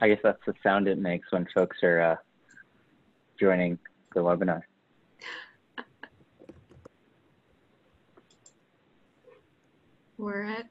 I guess that's the sound it makes when folks are joining the webinar. We're at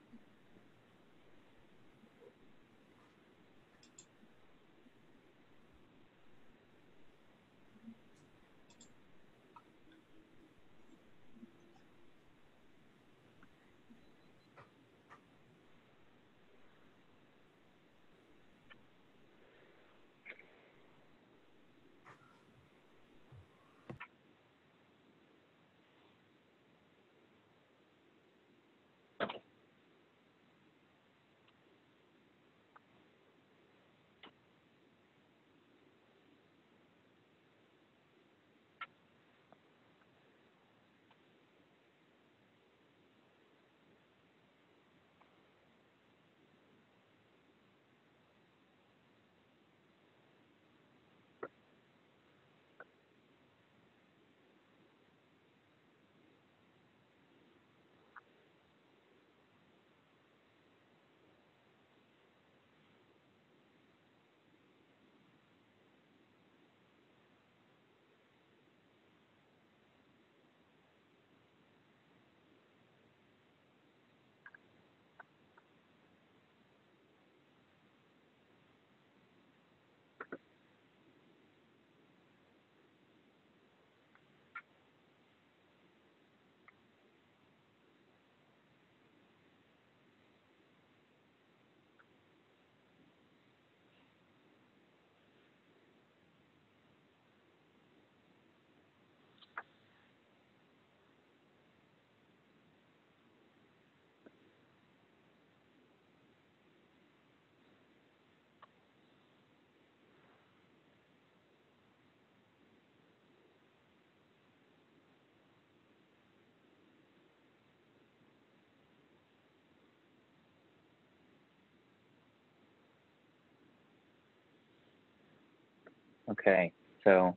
Okay, so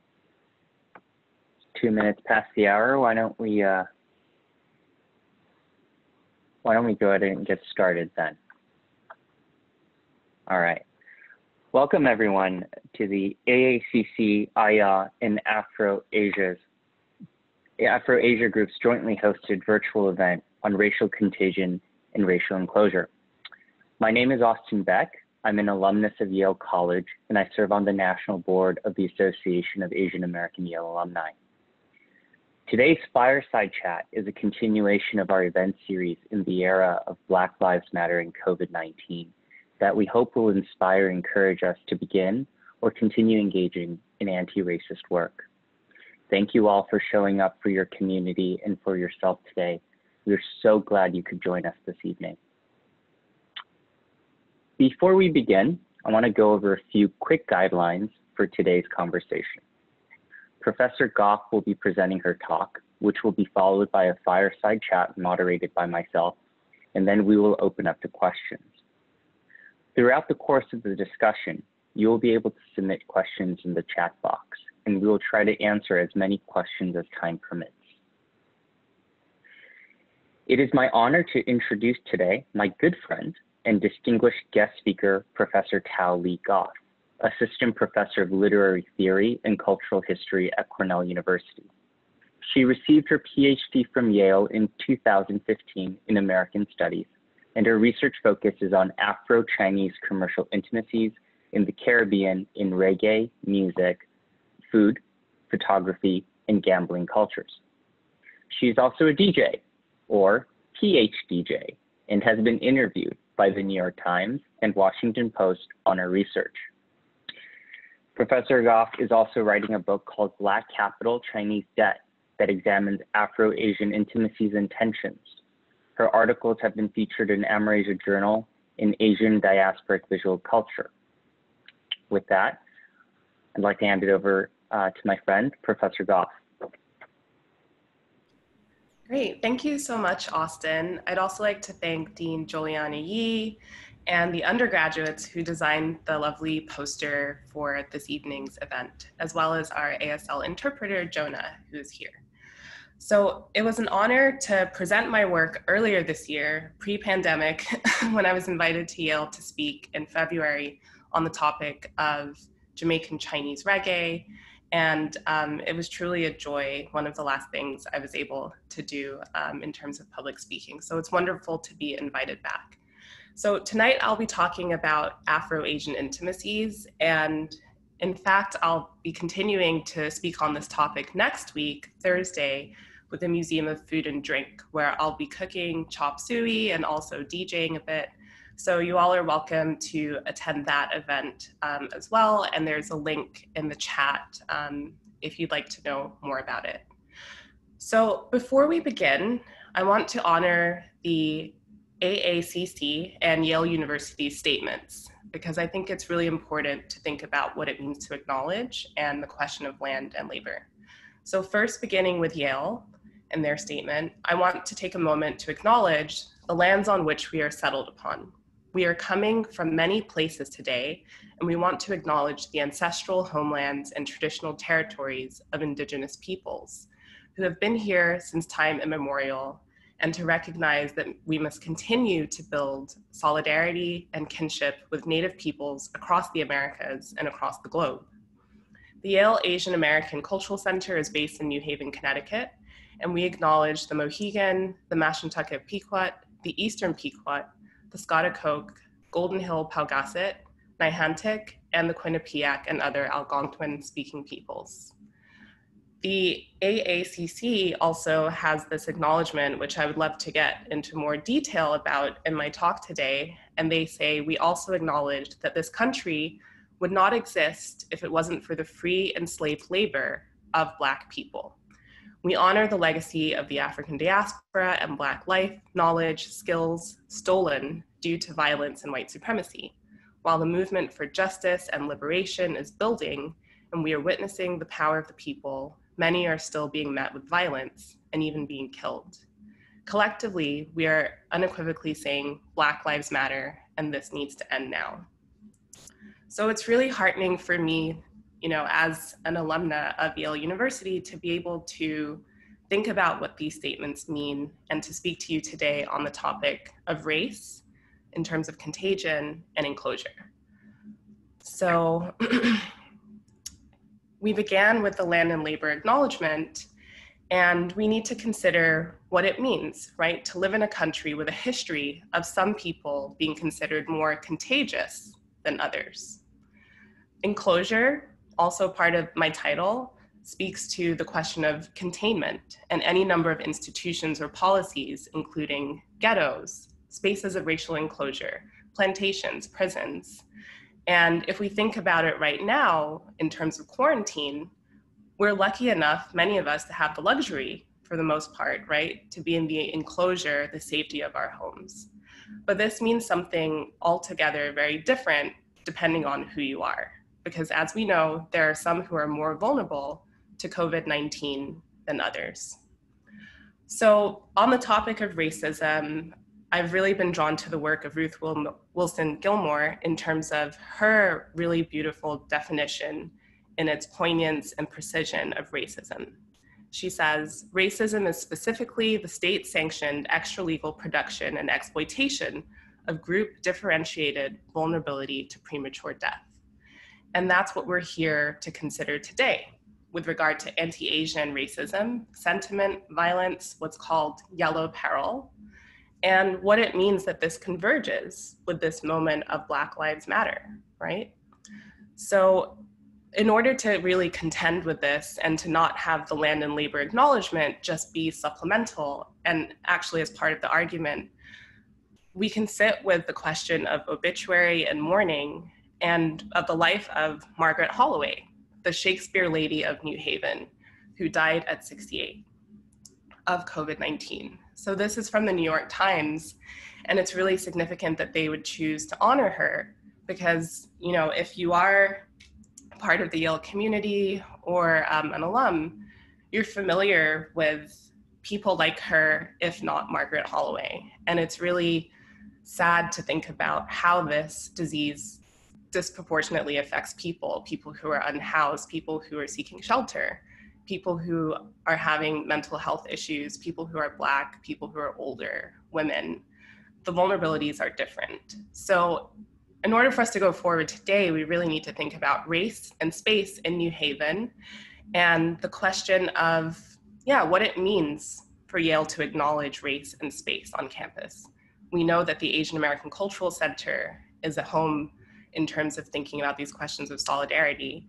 2 minutes past the hour. Why don't we go ahead and get started then? All right. Welcome everyone to the AACC, AAYA, and Afro-Asia groups jointly hosted virtual event on racial contagion and racial enclosure. My name is Austin Baik. I'm an alumnus of Yale College, and I serve on the national board of the Association of Asian American Yale Alumni. Today's fireside chat is a continuation of our event series in the era of Black Lives Matter and COVID-19 that we hope will inspire and encourage us to begin or continue engaging in anti-racist work. Thank you all for showing up for your community and for yourself today. We're so glad you could join us this evening. Before we begin, I want to go over a few quick guidelines for today's conversation. Professor Goffe will be presenting her talk, which will be followed by a fireside chat moderated by myself, and then we will open up to questions. Throughout the course of the discussion, you will be able to submit questions in the chat box, and we will try to answer as many questions as time permits. It is my honor to introduce today my good friend and distinguished guest speaker, Professor Tao Leigh Goffe, Assistant Professor of Literary Theory and Cultural History at Cornell University. She received her PhD from Yale in 2015 in American Studies, and her research focus is on Afro-Chinese commercial intimacies in the Caribbean in reggae, music, food, photography, and gambling cultures. She is also a DJ, or PhDJ, and has been interviewed by the New York Times and Washington Post on her research. Professor Goffe is also writing a book called Black Capital, Chinese Debt that examines Afro-Asian intimacies and tensions. Her articles have been featured in AAAYA Journal in Asian Diasporic Visual Culture. With that, I'd like to hand it over to my friend, Professor Goffe. Great, thank you so much, Austin. I'd also like to thank Dean Juliana Yee and the undergraduates who designed the lovely poster for this evening's event, as well as our ASL interpreter, Jonah, who is here. So it was an honor to present my work earlier this year, pre-pandemic, when I was invited to Yale to speak in February on the topic of Jamaican Chinese reggae. And it was truly a joy, one of the last things I was able to do in terms of public speaking. So it's wonderful to be invited back. So tonight I'll be talking about Afro-Asian intimacies, and in fact, I'll be continuing to speak on this topic next week, Thursday, with the Museum of Food and Drink, where I'll be cooking chop suey and also DJing a bit. So you all are welcome to attend that event as well, and there's a link in the chat if you'd like to know more about it. So before we begin, I want to honor the AACC and Yale University's statements, because I think it's really important to think about what it means to acknowledge and the question of land and labor. So first, beginning with Yale and their statement, I want to take a moment to acknowledge the lands on which we are settled upon. We are coming from many places today, and we want to acknowledge the ancestral homelands and traditional territories of Indigenous peoples who have been here since time immemorial, and to recognize that we must continue to build solidarity and kinship with Native peoples across the Americas and across the globe. The Yale Asian American Cultural Center is based in New Haven, Connecticut, and we acknowledge the Mohegan, the Mashantucket Pequot, the Eastern Pequot, the Scottacoke, Golden Hill Paugasset, Niantic, and the Quinnipiac and other Algonquin-speaking peoples. The AACC also has this acknowledgement, which I would love to get into more detail about in my talk today, and they say, we also acknowledge that this country would not exist if it wasn't for the free enslaved labor of Black people. We honor the legacy of the African diaspora and Black life, knowledge, skills stolen due to violence and white supremacy. While the movement for justice and liberation is building, and we are witnessing the power of the people, many are still being met with violence and even being killed. Collectively, we are unequivocally saying Black Lives Matter, and this needs to end now. So it's really heartening for me, as an alumna of Yale University, to be able to think about what these statements mean and to speak to you today on the topic of race in terms of contagion and enclosure. So we began with the land and labor acknowledgement, and we need to consider what it means, right, to live in a country with a history of some people being considered more contagious than others. Enclosure, also part of my title, speaks to the question of containment and any number of institutions or policies, including ghettos, spaces of racial enclosure, plantations, prisons. And if we think about it right now, in terms of quarantine, we're lucky enough, many of us, to have the luxury, for the most part, right, to be in the enclosure, the safety of our homes. But this means something altogether very different depending on who you are. Because as we know, there are some who are more vulnerable to COVID-19 than others. So on the topic of racism, I've really been drawn to the work of Ruth Wilson Gilmore in terms of her really beautiful definition in its poignance and precision of racism. She says, racism is specifically the state-sanctioned extra-legal production and exploitation of group differentiated vulnerability to premature death. And that's what we're here to consider today with regard to anti-Asian racism, sentiment, violence, what's called Yellow Peril, and what it means that this converges with this moment of Black Lives Matter, right? So in order to really contend with this and to not have the land and labor acknowledgement just be supplemental and actually as part of the argument, we can sit with the question of obituary and mourning and of the life of Margaret Holloway, the Shakespeare lady of New Haven, who died at 68 of COVID-19. So this is from the New York Times, and it's really significant that they would choose to honor her because, if you are part of the Yale community or an alum, you're familiar with people like her, if not Margaret Holloway. And it's really sad to think about how this disease disproportionately affects people who are unhoused, people who are seeking shelter, people who are having mental health issues, people who are Black, people who are older, women. The vulnerabilities are different. So in order for us to go forward today, we really need to think about race and space in New Haven and the question of, what it means for Yale to acknowledge race and space on campus. We know that the Asian American Cultural Center is a home in terms of thinking about these questions of solidarity.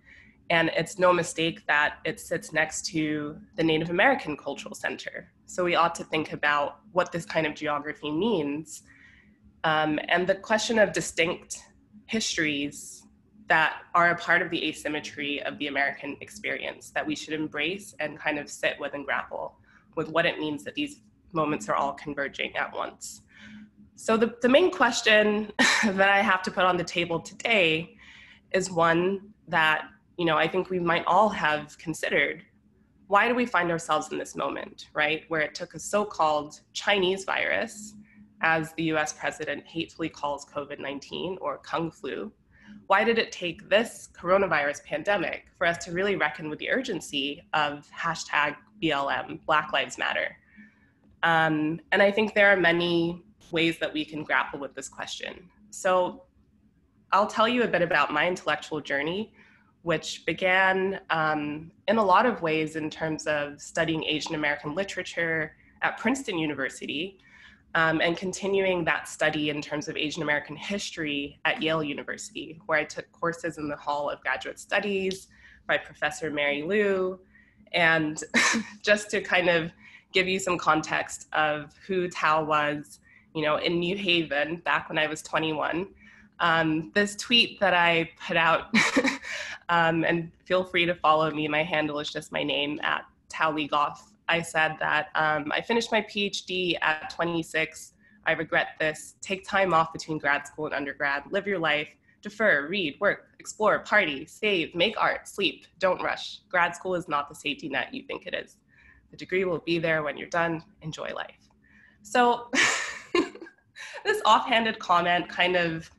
And it's no mistake that it sits next to the Native American Cultural Center. So we ought to think about what this kind of geography means. And the question of distinct histories that are a part of the asymmetry of the American experience that we should embrace and kind of sit with and grapple with what it means that these moments are all converging at once. So the main question that I have to put on the table today is one that, I think we might all have considered. Why do we find ourselves in this moment, right? Where it took a so-called Chinese virus, as the US president hatefully calls COVID-19 or Kung flu. Why did it take this coronavirus pandemic for us to really reckon with the urgency of #BLM, Black Lives Matter? And I think there are many ways that we can grapple with this question. So I'll tell you a bit about my intellectual journey, which began in a lot of ways in terms of studying Asian American literature at Princeton University, and continuing that study in terms of Asian American history at Yale University, where I took courses in the Hall of Graduate Studies by Professor Mary Liu. And just to kind of give you some context of who Tao was, in New Haven back when I was 21, this tweet that I put out, and feel free to follow me, my handle is just my name, at Tao Leigh Goffe. I said that I finished my PhD at 26. I regret this. Take time off between grad school and undergrad. Live your life. Defer, read, work, explore, party, save, make art, sleep. Don't rush. Grad school is not the safety net you think it is. The degree will be there when you're done. Enjoy life. So this offhanded comment kind of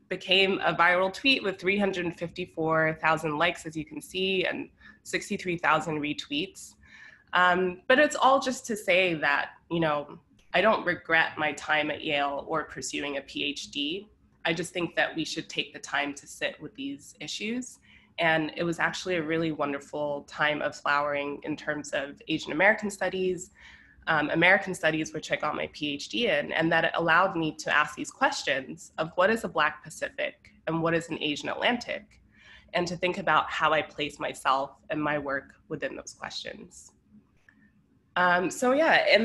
became a viral tweet with 354,000 likes, as you can see, and 63,000 retweets. But it's all just to say that, I don't regret my time at Yale or pursuing a PhD. I just think that we should take the time to sit with these issues. And it was actually a really wonderful time of flowering in terms of Asian American studies, which I got my PhD in, and that it allowed me to ask these questions of what is a Black Pacific and what is an Asian Atlantic, and to think about how I place myself and my work within those questions. In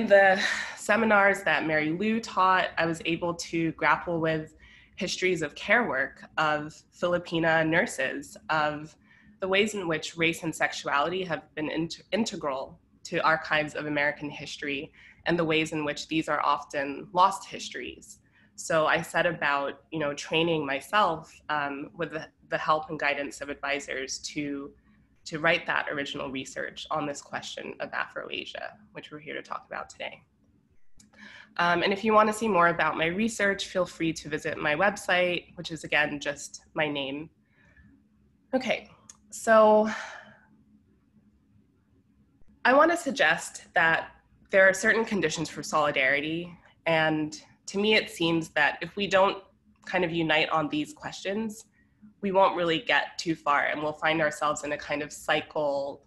the seminars that Mary Liu taught, I was able to grapple with histories of care work, of Filipina nurses, of the ways in which race and sexuality have been integral to archives of American history, and the ways in which these are often lost histories. So I set about, training myself with the help and guidance of advisors to write that original research on this question of Afro-Asia, which we're here to talk about today. And if you want to see more about my research, feel free to visit my website, which is, again, just my name. Okay, so I want to suggest that there are certain conditions for solidarity. And to me, it seems that if we don't kind of unite on these questions, we won't really get too far, and we'll find ourselves in a kind of cycle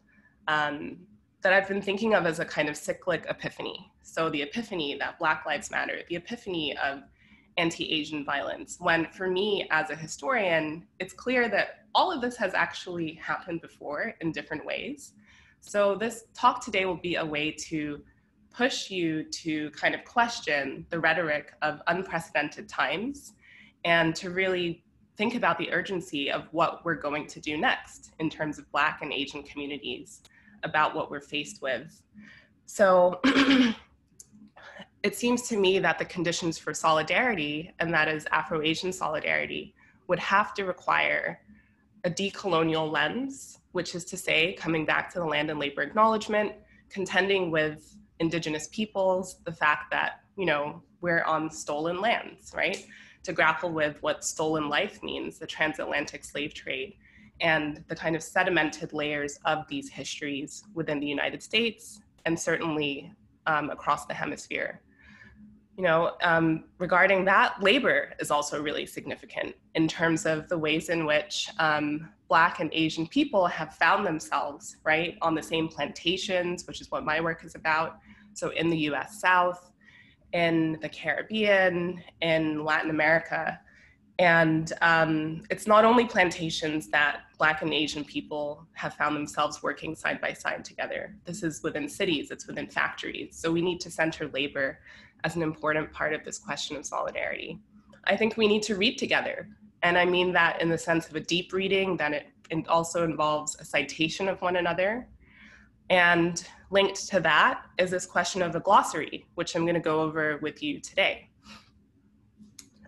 that I've been thinking of as a kind of cyclic epiphany. So the epiphany that Black Lives Matter, the epiphany of anti-Asian violence, when for me as a historian, it's clear that all of this has actually happened before in different ways. So this talk today will be a way to push you to kind of question the rhetoric of unprecedented times, and to really think about the urgency of what we're going to do next in terms of Black and Asian communities, about what we're faced with. So it seems to me that the conditions for solidarity, and that is Afro-Asian solidarity, would have to require a decolonial lens, which is to say, coming back to the land and labor acknowledgement, contending with Indigenous peoples, the fact that, we're on stolen lands, right? To grapple with what stolen life means, the transatlantic slave trade, and the kind of sedimented layers of these histories within the United States, and certainly across the hemisphere. Regarding that, labor is also really significant in terms of the ways in which Black and Asian people have found themselves, right, on the same plantations, which is what my work is about. So in the US South, in the Caribbean, in Latin America. And it's not only plantations that Black and Asian people have found themselves working side by side together. This is within cities, it's within factories. So we need to center labor as an important part of this question of solidarity. I think we need to read together. And I mean that in the sense of a deep reading, that it also involves a citation of one another. And linked to that is this question of a glossary, which I'm gonna go over with you today.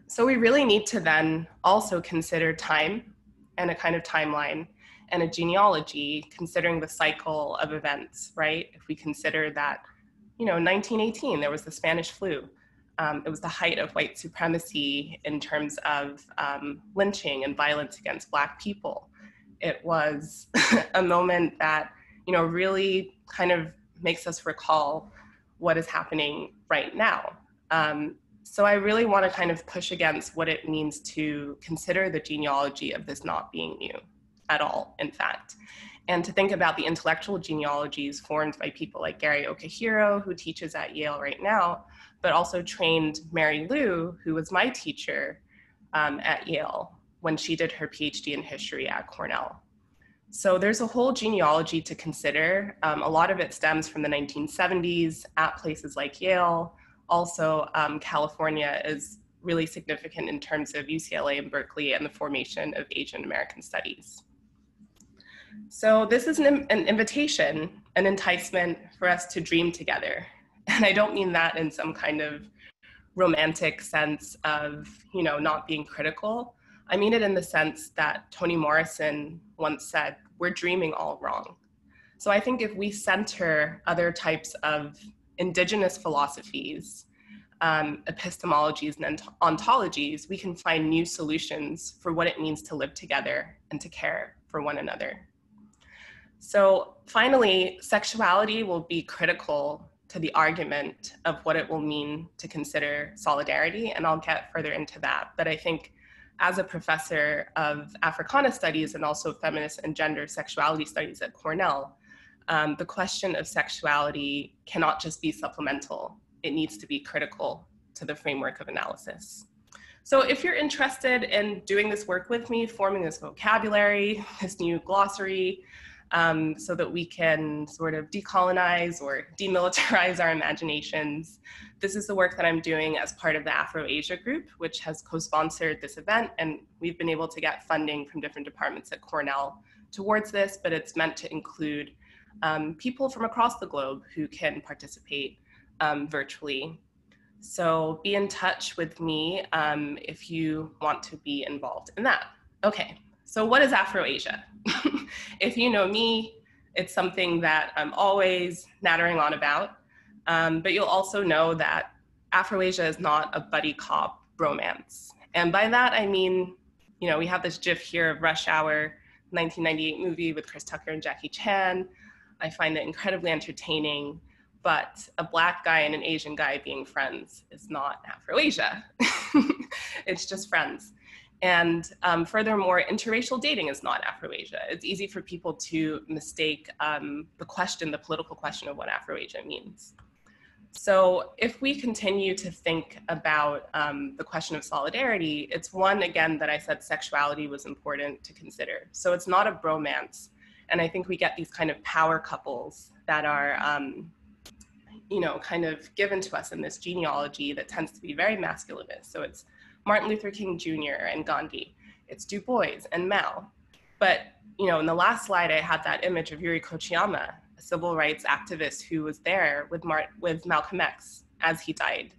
So we really need to then also consider time and a kind of timeline and a genealogy, considering the cycle of events, right? If we consider that, 1918, there was the Spanish flu. It was the height of white supremacy in terms of lynching and violence against Black people. It was a moment that, really kind of makes us recall what is happening right now. So I really want to kind of push against what it means to consider the genealogy of this not being new at all, in fact, and to think about the intellectual genealogies formed by people like Gary Okahiro, who teaches at Yale right now, but also trained Mary Lou, who was my teacher at Yale when she did her PhD in history at Cornell. So there's a whole genealogy to consider. A lot of it stems from the 1970s at places like Yale. Also, California is really significant in terms of UCLA and Berkeley and the formation of Asian American studies. So this is an invitation, an enticement for us to dream together. And I don't mean that in some kind of romantic sense of, not being critical. I mean it in the sense that Toni Morrison once said, we're dreaming all wrong. So I think if we center other types of indigenous philosophies, epistemologies and ontologies, we can find new solutions for what it means to live together and to care for one another. So finally, sexuality will be critical to the argument of what it will mean to consider solidarity, and I'll get further into that. But I think as a professor of Africana studies and also feminist and gender sexuality studies at Cornell, the question of sexuality cannot just be supplemental. It needs to be critical to the framework of analysis. So if you're interested in doing this work with me, forming this vocabulary, this new glossary, so that we can sort of decolonize or demilitarize our imaginations, this is the work that I'm doing as part of the Afro-Asia group, which has co-sponsored this event, and we've been able to get funding from different departments at Cornell towards this, but it's meant to include people from across the globe who can participate virtually. So be in touch with me if you want to be involved in that. Okay, so what is Afro-Asia? If you know me, it's something that I'm always nattering on about, but you'll also know that Afro-Asia is not a buddy cop bromance. And by that, I mean, we have this GIF here of Rush Hour, 1998 movie with Chris Tucker and Jackie Chan. I find it incredibly entertaining, but a Black guy and an Asian guy being friends is not Afro-Asia. It's just friends. And furthermore, interracial dating is not Afro-Asia. It's easy for people to mistake the political question of what Afro-Asia means. So if we continue to think about the question of solidarity, it's one, again, that I said sexuality was important to consider. So it's not a bromance. And I think we get these kind of power couples that are, kind of given to us in this genealogy that tends to be very masculinist. So it's Martin Luther King Jr. and Gandhi. It's Du Bois and Mao. But, in the last slide, I had that image of Yuri Kochiyama, a civil rights activist who was there with Malcolm X as he died.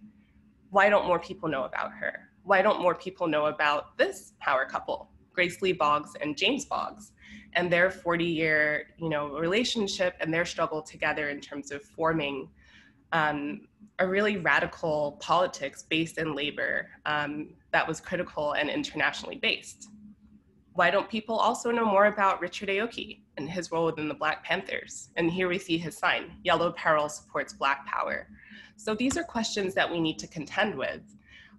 Why don't more people know about her? Why don't more people know about this power couple, Grace Lee Boggs and James Boggs, and their 40-year, relationship and their struggle together in terms of forming a really radical politics based in labor that was critical and internationally based. Why don't people also know more about Richard Aoki and his role within the Black Panthers? And here we see his sign, Yellow Peril supports Black power. So these are questions that we need to contend with.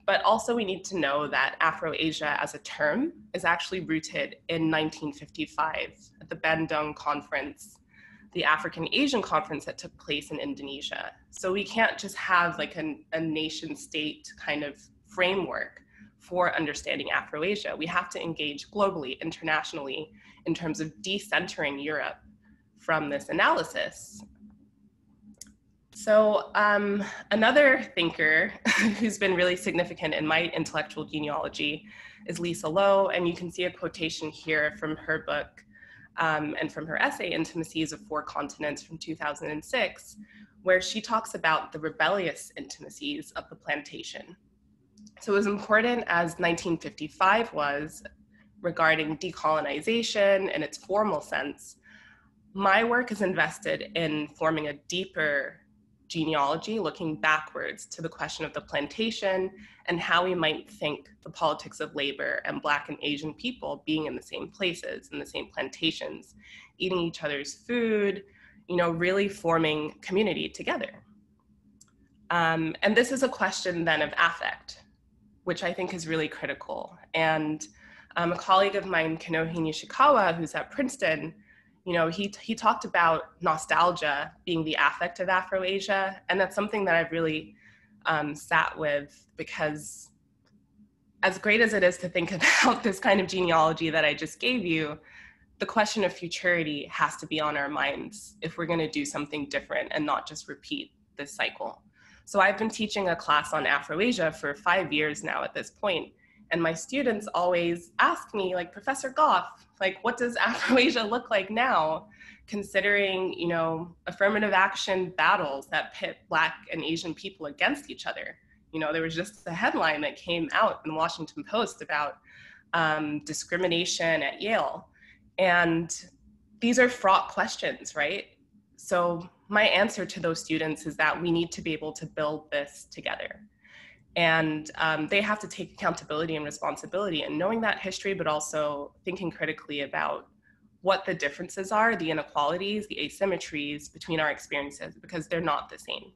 But also we need to know that Afro-Asia as a term is actually rooted in 1955 at the Bandung Conference, the African-Asian conference that took place in Indonesia. So we can't just have like a nation state kind of framework for understanding Afro-Asia. We have to engage globally, internationally, in terms of decentering Europe from this analysis. So another thinker who's been really significant in my intellectual genealogy is Lisa Lowe, and you can see a quotation here from her book and from her essay, Intimacies of Four Continents from 2006, where she talks about the rebellious intimacies of the plantation. So as important as 1955 was regarding decolonization in its formal sense, my work is invested in forming a deeper genealogy, looking backwards to the question of the plantation and how we might think the politics of labor and Black and Asian people being in the same places, in the same plantations, eating each other's food, you know, really forming community together. And this is a question then of affect, which I think is really critical. And a colleague of mine, Kanohi Nishikawa, who's at Princeton, you know, he talked about nostalgia being the affect of Afro-Asia, and that's something that I've really sat with, because as great as it is to think about this kind of genealogy that I just gave you, the question of futurity has to be on our minds if we're going to do something different and not just repeat this cycle. So I've been teaching a class on Afro-Asia for 5 years now at this point. And my students always ask me, like, Professor Goffe, like, what does Afro-Asia look like now, considering, you know, affirmative action battles that pit Black and Asian people against each other? You know, there was just a headline that came out in the Washington Post about discrimination at Yale. And these are fraught questions, right? So my answer to those students is that we need to be able to build this together. And they have to take accountability and responsibility in knowing that history, but also thinking critically about what the differences are, the inequalities, the asymmetries between our experiences, because they're not the same.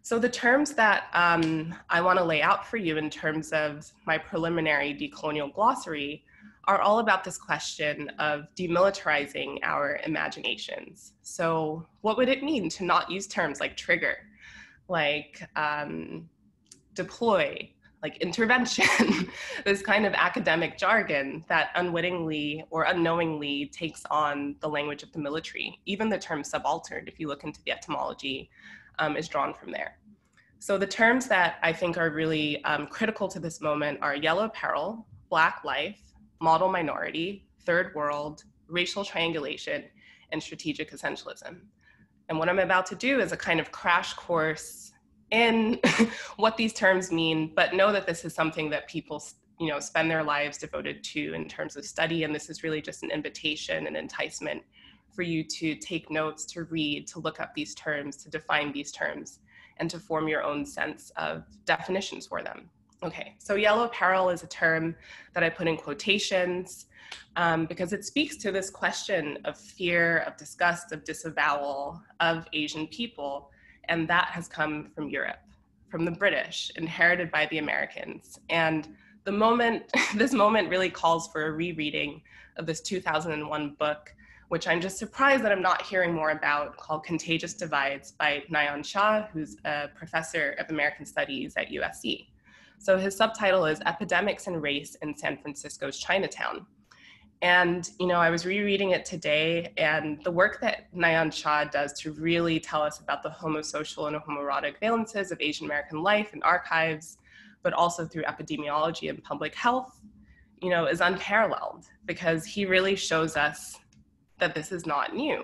So the terms that I want to lay out for you in terms of my preliminary decolonial glossary are all about this question of demilitarizing our imaginations. So what would it mean to not use terms like trigger, like deploy, like intervention, this kind of academic jargon that unwittingly or unknowingly takes on the language of the military. Even the term subaltern, if you look into the etymology, is drawn from there. So the terms that I think are really critical to this moment are Yellow Peril, Black life, model minority, third world, racial triangulation, and strategic essentialism. And what I'm about to do is a kind of crash course in what these terms mean, but know that this is something that people, you know, spend their lives devoted to in terms of study. And this is really just an invitation, an enticement for you to take notes, to read, to look up these terms, to define these terms, and to form your own sense of definitions for them. Okay, so Yellow Peril is a term that I put in quotations because it speaks to this question of fear, of disgust, of disavowal of Asian people. And that has come from Europe, from the British, inherited by the Americans. And the moment, this moment really calls for a rereading of this 2001 book, which I'm just surprised that I'm not hearing more about, called Contagious Divides by Nayan Shah, who's a professor of American Studies at USC. So his subtitle is Epidemics and Race in San Francisco's Chinatown. And, you know, I was rereading it today, and the work that Nayan Shah does to really tell us about the homosocial and homoerotic valences of Asian American life and archives, but also through epidemiology and public health, you know, is unparalleled, because he really shows us that this is not new.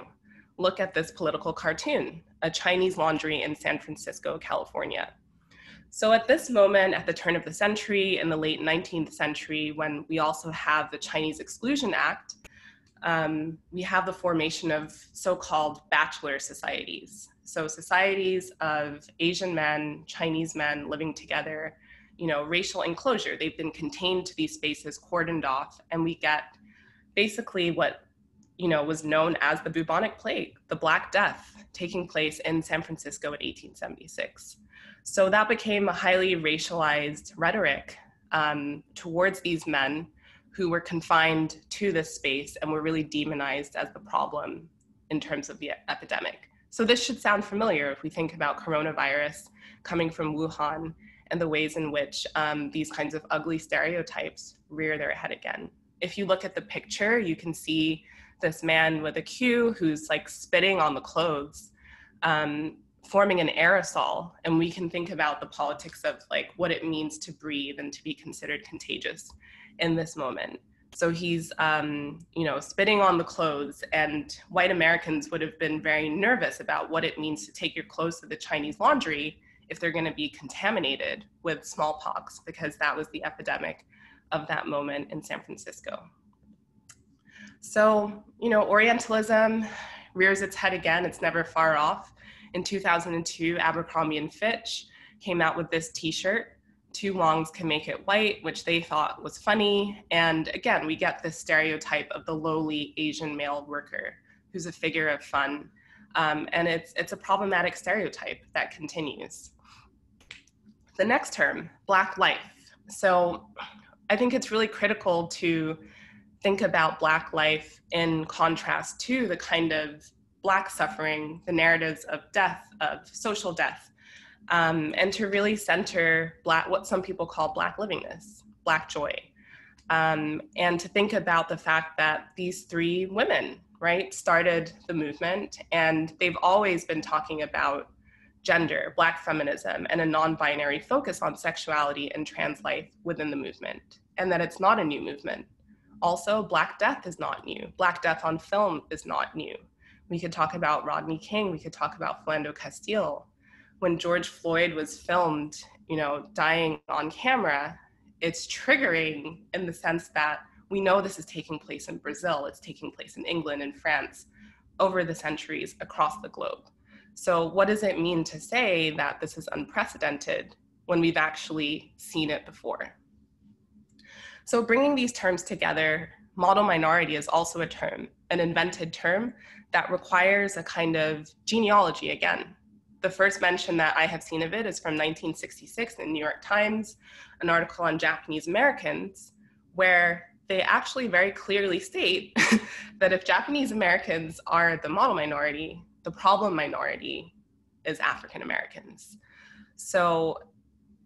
Look at this political cartoon, a Chinese laundry in San Francisco, California. So at this moment, at the turn of the century, in the late 19th century, when we also have the Chinese Exclusion Act, we have the formation of so-called bachelor societies. So societies of Asian men, Chinese men living together, you know, racial enclosure. They've been contained to these spaces, cordoned off, and we get basically what was known as the bubonic plague, the Black Death, taking place in San Francisco in 1876. So that became a highly racialized rhetoric towards these men who were confined to this space and were really demonized as the problem in terms of the epidemic. So this should sound familiar if we think about coronavirus coming from Wuhan and the ways in which these kinds of ugly stereotypes rear their head again. If you look at the picture, you can see this man with a queue who's like spitting on the clothes, forming an aerosol. And we can think about the politics of like what it means to breathe and to be considered contagious in this moment. So he's, spitting on the clothes, and white Americans would have been very nervous about what it means to take your clothes to the Chinese laundry if they're going to be contaminated with smallpox, because that was the epidemic of that moment in San Francisco. So, Orientalism rears its head again. It's never far off. In 2002, Abercrombie & Fitch came out with this t-shirt, "Two longs can make it white," which they thought was funny. And again, we get this stereotype of the lowly Asian male worker who's a figure of fun. And it's a problematic stereotype that continues. The next term, Black life. So I think it's really critical to think about Black life in contrast to the kind of Black suffering, the narratives of death, of social death, and to really center what some people call Black livingness, Black joy, and to think about the fact that these three women, right, started the movement, and they've always been talking about gender, Black feminism, and a non-binary focus on sexuality and trans life within the movement, and that it's not a new movement. Also, Black death is not new. Black death on film is not new. We could talk about Rodney King, we could talk about Philando Castile. When George Floyd was filmed, dying on camera, it's triggering in the sense that we know this is taking place in Brazil, it's taking place in England and France over the centuries across the globe. So what does it mean to say that this is unprecedented when we've actually seen it before? So bringing these terms together, model minority is also a term, an invented term that requires a kind of genealogy again. The first mention that I have seen of it is from 1966 in the New York Times, an article on Japanese Americans, where they actually very clearly state that if Japanese Americans are the model minority, the problem minority is African Americans. So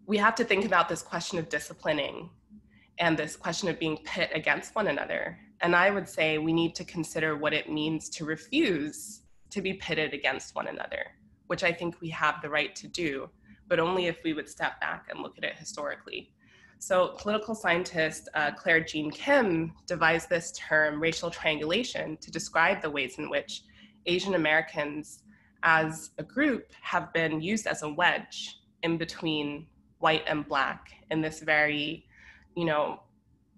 we have to think about this question of disciplining and this question of being pit against one another. And I would say we need to consider what it means to refuse to be pitted against one another, which I think we have the right to do, but only if we would step back and look at it historically. So political scientist Claire Jean Kim devised this term, racial triangulation, to describe the ways in which Asian Americans as a group have been used as a wedge in between white and Black in this very,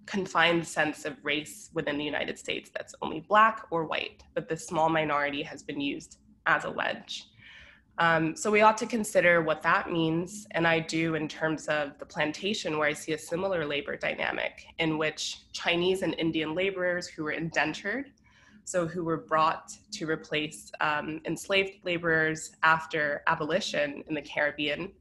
confined sense of race within the United States that's only Black or white, but this small minority has been used as a wedge. So we ought to consider what that means, and I do in terms of the plantation, where I see a similar labor dynamic in which Chinese and Indian laborers who were indentured, so who were brought to replace enslaved laborers after abolition in the Caribbean,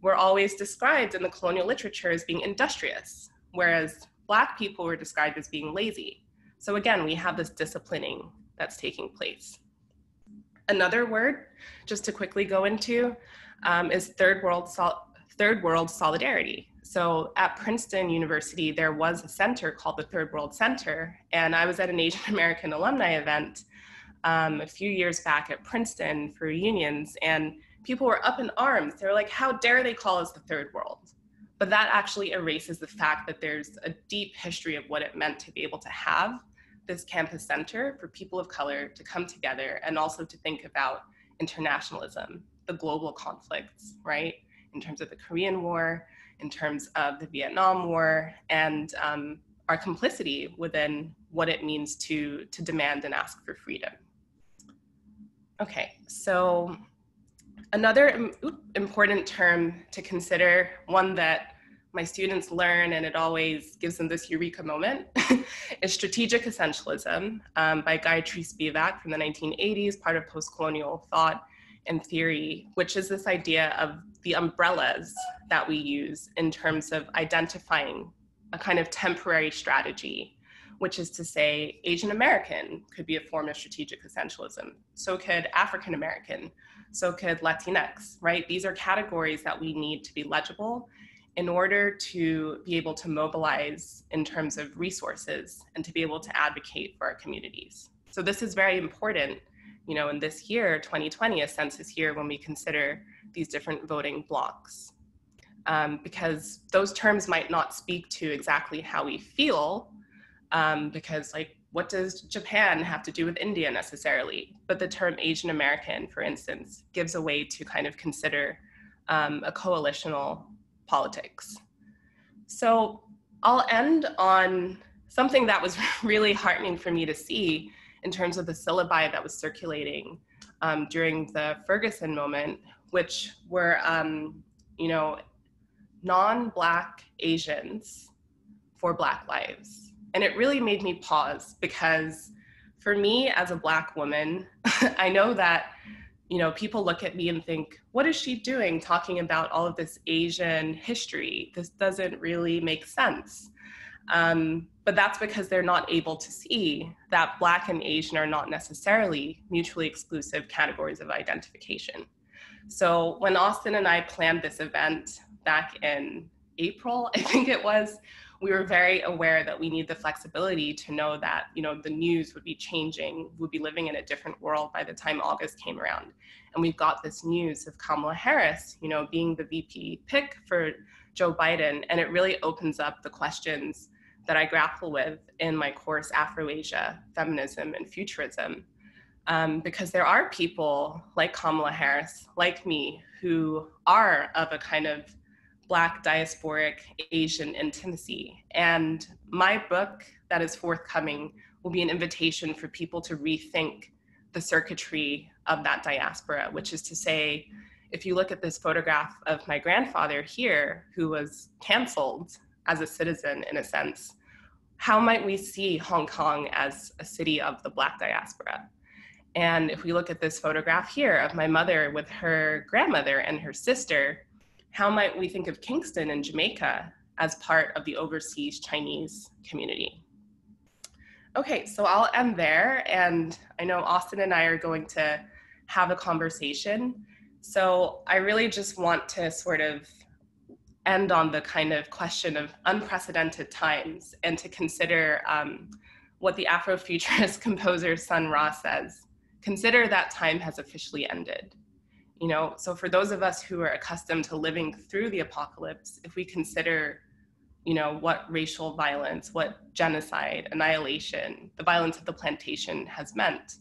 were always described in the colonial literature as being industrious, whereas Black people were described as being lazy. So again, we have this disciplining that's taking place. Another word, just to quickly go into, is third world solidarity. So at Princeton University, there was a center called the Third World Center, and I was at an Asian American alumni event a few years back at Princeton for reunions, and people were up in arms. They were like, how dare they call us the third world? But that actually erases the fact that there's a deep history of what it meant to be able to have this campus center for people of color to come together and also to think about internationalism, the global conflicts, right? In terms of the Korean War, in terms of the Vietnam War, and our complicity within what it means to demand and ask for freedom. Okay, so another important term to consider, one that my students learn, and it always gives them this eureka moment, is Strategic Essentialism by Gayatri Spivak from the 1980s, part of post-colonial thought and theory, which is this idea of the umbrellas that we use in terms of identifying a kind of temporary strategy, which is to say Asian American could be a form of strategic essentialism. So could African American, so could Latinx, right? These are categories that we need to be legible in order to be able to mobilize in terms of resources and to be able to advocate for our communities. So this is very important, in this year, 2020, a census year, when we consider these different voting blocks. Because those terms might not speak to exactly how we feel, because what does Japan have to do with India necessarily? But the term Asian American, for instance, gives a way to kind of consider a coalitional politics. So I'll end on something that was really heartening for me to see in terms of the syllabi that was circulating during the Ferguson moment, which were, non-Black Asians for Black lives. And it really made me pause, because for me as a Black woman, I know that, people look at me and think, what is she doing talking about all of this Asian history? This doesn't really make sense. But that's because they're not able to see that Black and Asian are not necessarily mutually exclusive categories of identification. So when Austin and I planned this event back in April, I think it was, we were very aware that we need the flexibility to know that, the news would be changing, we'd be living in a different world by the time August came around. And we've got this news of Kamala Harris, being the VP pick for Joe Biden. And it really opens up the questions that I grapple with in my course, Afro-Asia, Feminism and Futurism. Because there are people like Kamala Harris, like me, who are of a kind of Black diasporic Asian intimacy. And my book that is forthcoming will be an invitation for people to rethink the circuitry of that diaspora, which is to say, if you look at this photograph of my grandfather here, who was canceled as a citizen in a sense, how might we see Hong Kong as a city of the Black diaspora? And if we look at this photograph here of my mother with her grandmother and her sister, how might we think of Kingston in Jamaica as part of the overseas Chinese community? Okay, so I'll end there, and I know Austin and I are going to have a conversation. So I really just want to sort of end on the kind of question of unprecedented times, and to consider what the Afrofuturist composer Sun Ra says: consider that time has officially ended. So for those of us who are accustomed to living through the apocalypse, if we consider, what racial violence, what genocide, annihilation, the violence of the plantation has meant,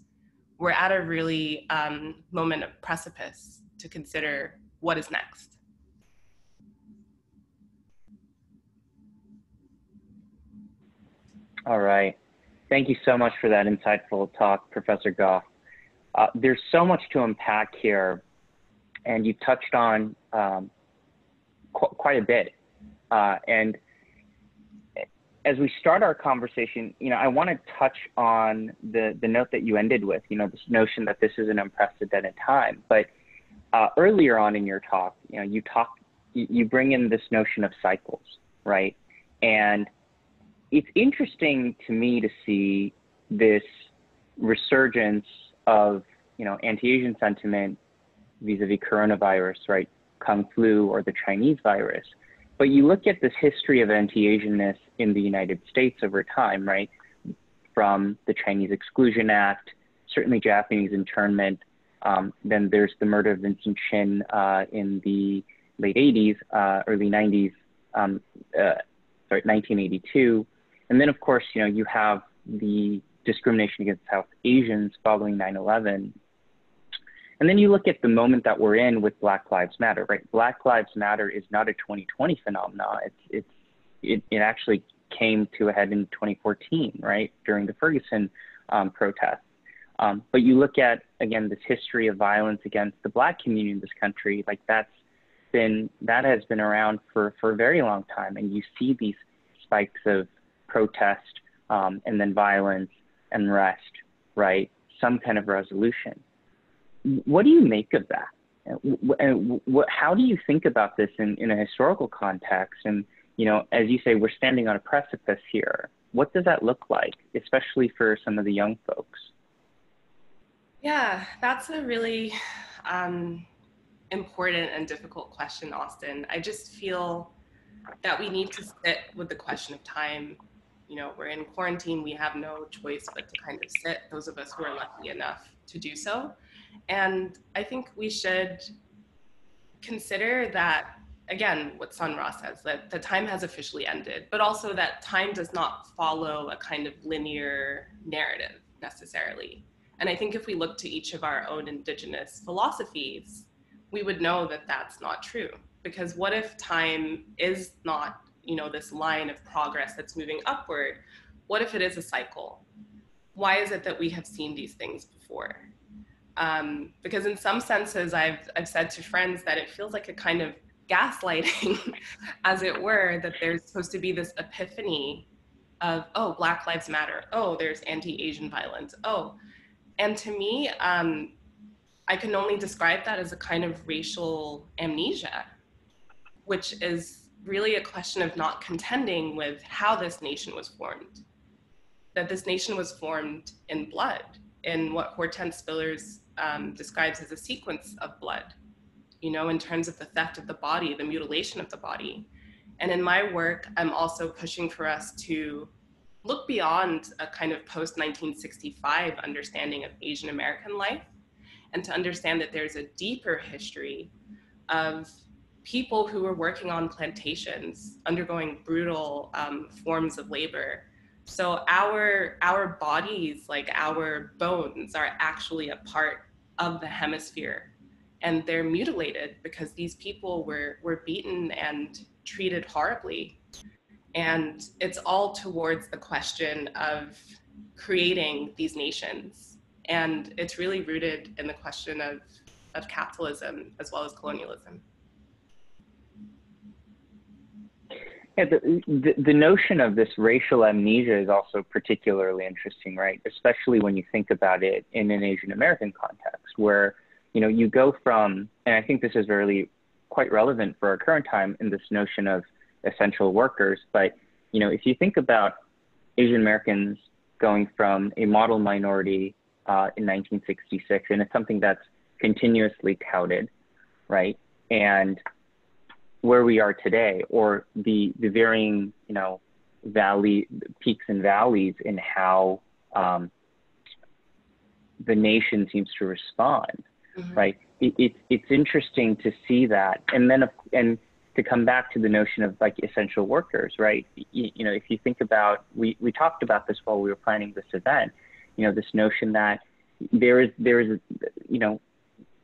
we're at a really moment of precipice to consider what is next. All right. Thank you so much for that insightful talk, Professor Goffe. There's so much to unpack here, and you touched on quite a bit. And as we start our conversation, I want to touch on the note that you ended with, this notion that this is an unprecedented time. But earlier on in your talk, you bring in this notion of cycles, right? And it's interesting to me to see this resurgence of, anti-Asian sentiment vis-a-vis coronavirus, right? Kung flu or the Chinese virus. But you look at this history of anti-Asianness in the United States over time, right? From the Chinese Exclusion Act, certainly Japanese internment. Then there's the murder of Vincent Chin in the late 80s, early 90s, 1982. And then, of course, you have the discrimination against South Asians following 9/11. And then you look at the moment that we're in with Black Lives Matter, right? Black Lives Matter is not a 2020 phenomenon. It actually came to a head in 2014, right? During the Ferguson protests. But you look at, again, this history of violence against the Black community in this country, like that's been around for a very long time, and you see these spikes of protest and then violence, unrest, right? Some kind of resolution. What do you make of that? And how do you think about this in a historical context? And, you know, as you say, we're standing on a precipice here. What does that look like, especially for some of the young folks? Yeah, that's a really important and difficult question, Austin. I just feel that we need to sit with the question of time. You know, we're in quarantine, we have no choice but to kind of sit, those of us who are lucky enough to do so. And I think we should consider that, again, what Sun Ra says, that the time has officially ended, but also that time does not follow a kind of linear narrative necessarily. And I think if we look to each of our own indigenous philosophies, we would know that that's not true. Because what if time is not, you know, this line of progress that's moving upward? What if it is a cycle? Why is it that we have seen these things before? Because in some senses, I've said to friends that it feels like a kind of gaslighting, as it were, that there's supposed to be this epiphany of, oh, Black Lives Matter. Oh, there's anti-Asian violence. Oh, and to me, I can only describe that as a kind of racial amnesia, which is really a question of not contending with how this nation was formed. That this nation was formed in blood, in what Hortense Spillers describes as a sequence of blood, you know, in terms of the theft of the body, the mutilation of the body. And in my work, I'm also pushing for us to look beyond a kind of post-1965 understanding of Asian American life, and to understand that there's a deeper history of people who were working on plantations, undergoing brutal forms of labor. So our bodies, like our bones, are actually a part of the hemisphere, and they're mutilated because these people were beaten and treated horribly. And it's all towards the question of creating these nations. And it's really rooted in the question of capitalism as well as colonialism. Yeah, the notion of this racial amnesia is also particularly interesting, right? Especially when you think about it in an Asian American context, where, you know, you go from, and I think this is really quite relevant for our current time in this notion of essential workers. But, you know, if you think about Asian Americans going from a model minority in 1966, and it's something that's continuously touted, right? And where we are today, or the varying, you know, peaks and valleys in how the nation seems to respond, right? It's interesting to see that, and then to come back to the notion of like essential workers, right? You know, if you think about, we talked about this while we were planning this event, you know, this notion that there is, you know,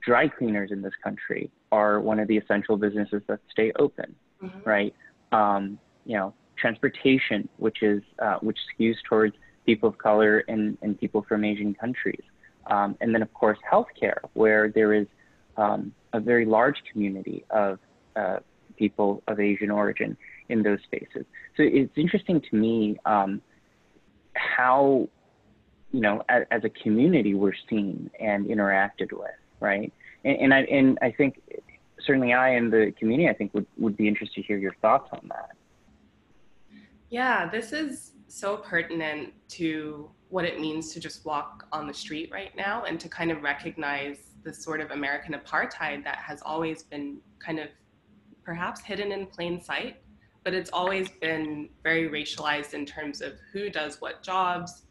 dry cleaners in this country are one of the essential businesses that stay open, right? You know, transportation, which skews towards people of color and people from Asian countries. And then of course, healthcare, where there is a very large community of people of Asian origin in those spaces. So it's interesting to me how, you know, as a community we're seen and interacted with, right? And I think certainly I and the community, I think would be interested to hear your thoughts on that. Yeah, this is so pertinent to what it means to just walk on the street right now, and to kind of recognize the sort of American apartheid that has always been kind of perhaps hidden in plain sight, but it's always been very racialized in terms of who does what jobs,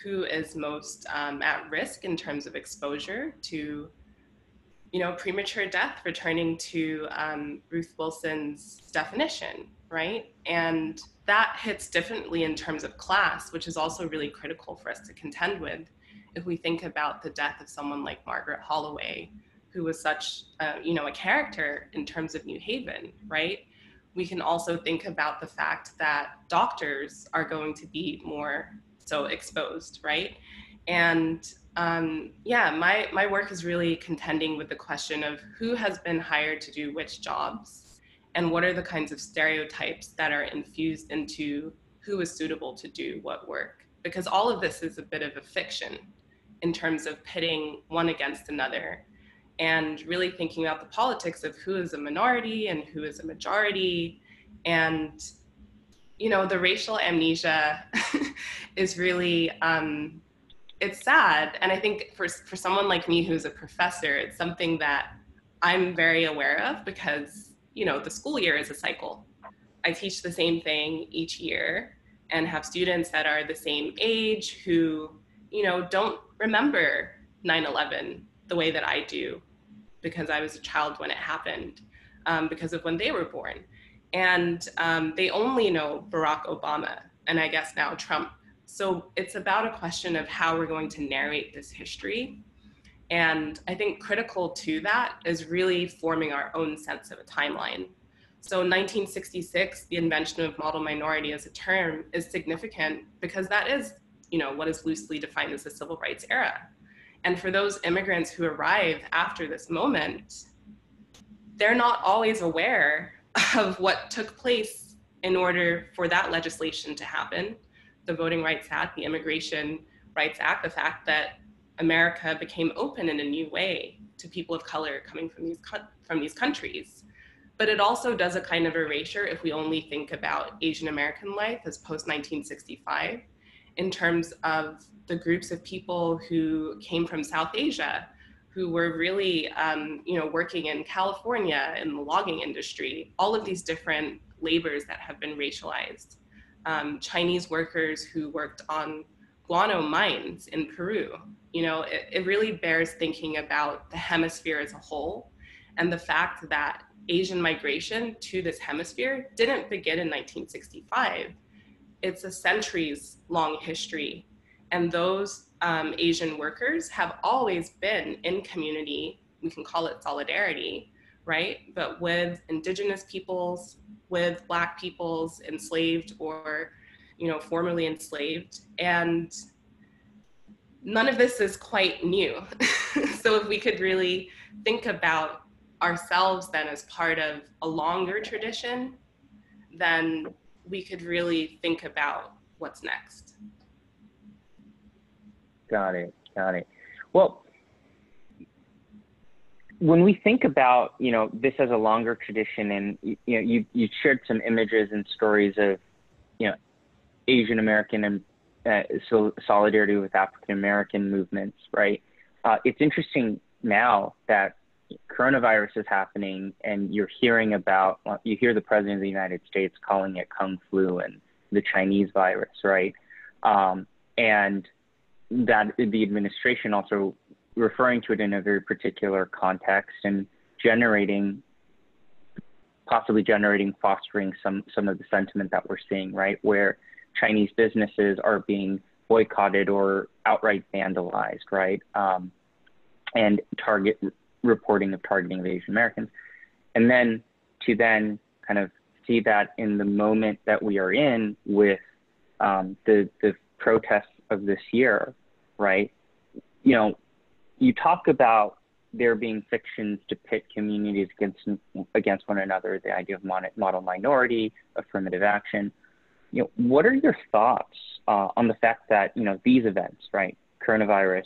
who is most at risk in terms of exposure to, you know, premature death, returning to Ruth Wilson's definition, right? And that hits differently in terms of class, which is also really critical for us to contend with. If we think about the death of someone like Margaret Holloway, who was such, you know, a character in terms of New Haven, right? We can also think about the fact that doctors are going to be more so exposed, right? And Yeah, my work is really contending with the question of who has been hired to do which jobs and what are the kinds of stereotypes that are infused into who is suitable to do what work. Because all of this is a bit of a fiction in terms of pitting one against another and really thinking about the politics of who is a minority and who is a majority. And, you know, the racial amnesia is really, it's sad. And I think for someone like me who's a professor, it's something that I'm very aware of because, you know, the school year is a cycle. I teach the same thing each year and have students that are the same age who, you know, don't remember 9/11 the way that I do because I was a child when it happened, because of when they were born. And they only know Barack Obama and I guess now Trump. So it's about a question of how we're going to narrate this history. And I think critical to that is really forming our own sense of a timeline. So 1966, the invention of model minority as a term is significant because that is, you know, what is loosely defined as the civil rights era. And for those immigrants who arrive after this moment, they're not always aware of what took place in order for that legislation to happen. The Voting Rights Act, the Immigration Rights Act, the fact that America became open in a new way to people of color coming from these countries. But it also does a kind of erasure if we only think about Asian American life as post-1965 in terms of the groups of people who came from South Asia, who were really, you know, working in California in the logging industry, all of these different labors that have been racialized. Chinese workers who worked on guano mines in Peru. You know, it really bears thinking about the hemisphere as a whole and the fact that Asian migration to this hemisphere didn't begin in 1965. It's a centuries-long history. And those Asian workers have always been in community, we can call it solidarity, right? But with indigenous peoples, with Black peoples, enslaved or, you know, formerly enslaved. And none of this is quite new. So if we could really think about ourselves then as part of a longer tradition, then we could really think about what's next. Got it. Well, when we think about, you know, this as a longer tradition, and you know, you shared some images and stories of, you know, Asian American and solidarity with African American movements, right? It's interesting now that coronavirus is happening, and you're hearing about, you hear the President of the United States calling it Kung Flu and the Chinese virus, right? And that the administration also referring to it in a very particular context and possibly fostering some of the sentiment that we're seeing, right? Where Chinese businesses are being boycotted or outright vandalized, right? And reporting of targeting of Asian Americans. And then to then kind of see that in the moment that we are in with the protests of this year, right? You know, you talk about there being fictions to pit communities against one another, the idea of model minority, affirmative action. You know, what are your thoughts on the fact that, you know, these events, right, coronavirus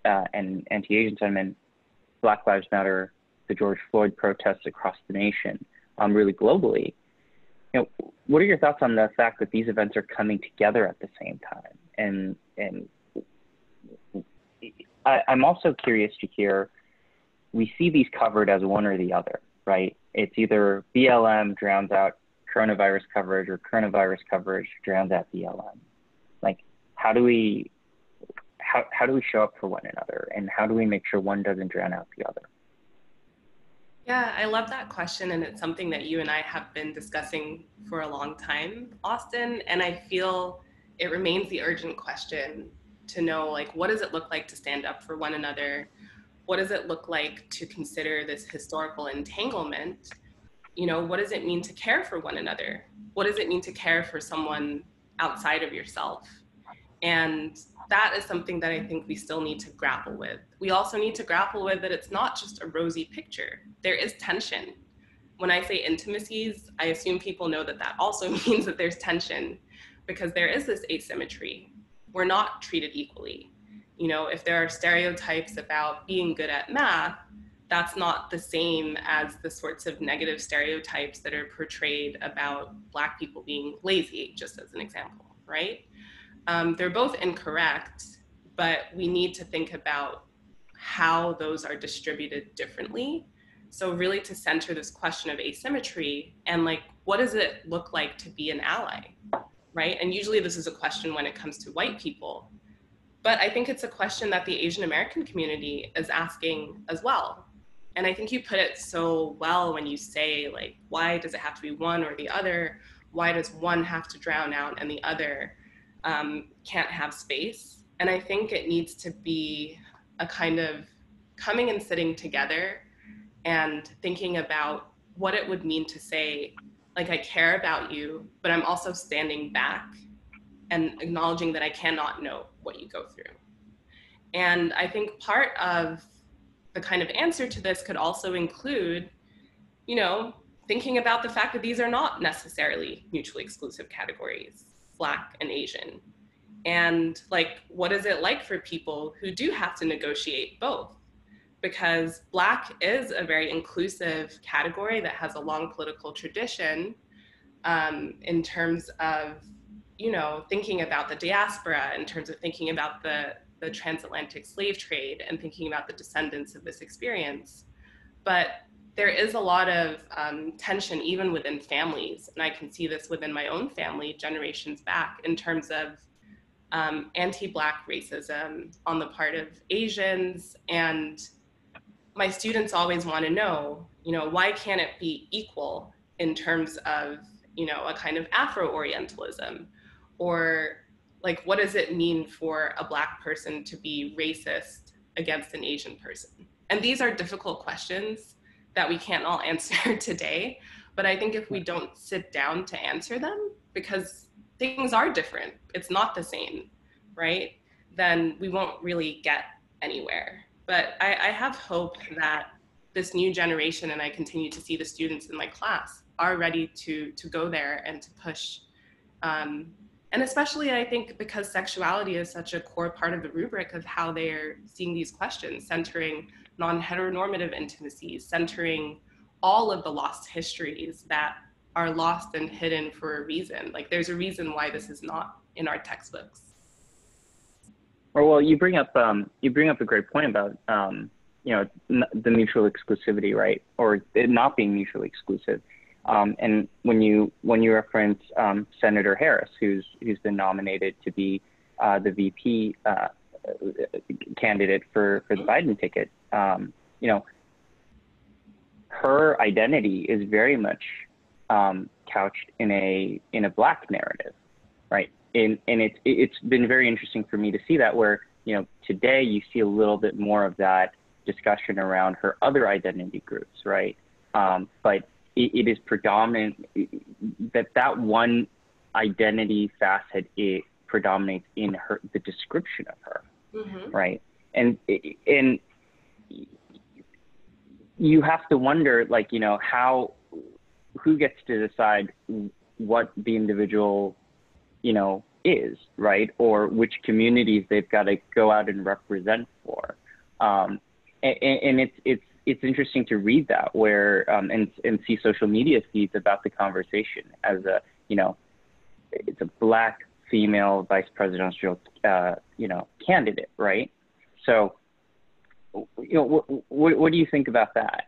and anti-Asian sentiment, Black Lives Matter, the George Floyd protests across the nation, really globally, you know, what are your thoughts on the fact that these events are coming together at the same time? And I'm also curious to hear, we see these covered as one or the other, right? It's either BLM drowns out coronavirus coverage or coronavirus coverage drowns out BLM. Like, how do we show up for one another, and how do we make sure one doesn't drown out the other? Yeah, I love that question, and it's something that you and I have been discussing for a long time, Austin, and I feel it remains the urgent question to know, like, what does it look like to stand up for one another? What does it look like to consider this historical entanglement? You know, what does it mean to care for one another? What does it mean to care for someone outside of yourself? And that is something that I think we still need to grapple with. We also need to grapple with that it's not just a rosy picture. There is tension. When I say intimacies, I assume people know that that also means that there's tension, because there is this asymmetry. We're not treated equally. You know, if there are stereotypes about being good at math, that's not the same as the sorts of negative stereotypes that are portrayed about Black people being lazy, just as an example, right? They're both incorrect, but we need to think about how those are distributed differently. So really to center this question of asymmetry and like, what does it look like to be an ally, right? And usually this is a question when it comes to white people, but I think it's a question that the Asian American community is asking as well. And I think you put it so well when you say, like, why does it have to be one or the other? Why does one have to drown out and the other can't have space? And I think it needs to be a kind of coming and sitting together and thinking about what it would mean to say, like, I care about you, but I'm also standing back and acknowledging that I cannot know what you go through. And I think part of the kind of answer to this could also include, you know, thinking about the fact that these are not necessarily mutually exclusive categories, Black and Asian. And like, what is it like for people who do have to negotiate both? Because Black is a very inclusive category that has a long political tradition in terms of, you know, thinking about the diaspora, in terms of thinking about the transatlantic slave trade and thinking about the descendants of this experience. But there is a lot of tension even within families. And I can see this within my own family generations back in terms of anti-Black racism on the part of Asians. And my students always want to know, you know, why can't it be equal in terms of, you know, a kind of Afro-Orientalism? Or like, what does it mean for a Black person to be racist against an Asian person? And these are difficult questions that we can't all answer today. But I think if we don't sit down to answer them, because things are different, it's not the same, right? Then we won't really get anywhere. But I have hope that this new generation, and I continue to see the students in my class, are ready to go there and to push. And especially, I think, because sexuality is such a core part of the rubric of how they're seeing these questions, centering non-heteronormative intimacies, centering all of the lost histories that are lost and hidden for a reason. Like, there's a reason why this is not in our textbooks. Well, you bring up a great point about you know, the mutual exclusivity, right, or it not being mutually exclusive. And when you reference Senator Harris, who's been nominated to be the VP candidate for the Biden ticket, you know, her identity is very much couched in a Black narrative, right? And it's been very interesting for me to see that, where, you know, today you see a little bit more of that discussion around her other identity groups, right? But it is predominant that one identity facet, it predominates in the description of her, right? And you have to wonder, like, you know, who gets to decide what the individual, you know, is, right? Or which communities they've got to go out and represent for. And it's interesting to read that, where and see social media feeds about the conversation as a, you know, it's a Black female vice presidential, you know, candidate, right? So, you know, what do you think about that?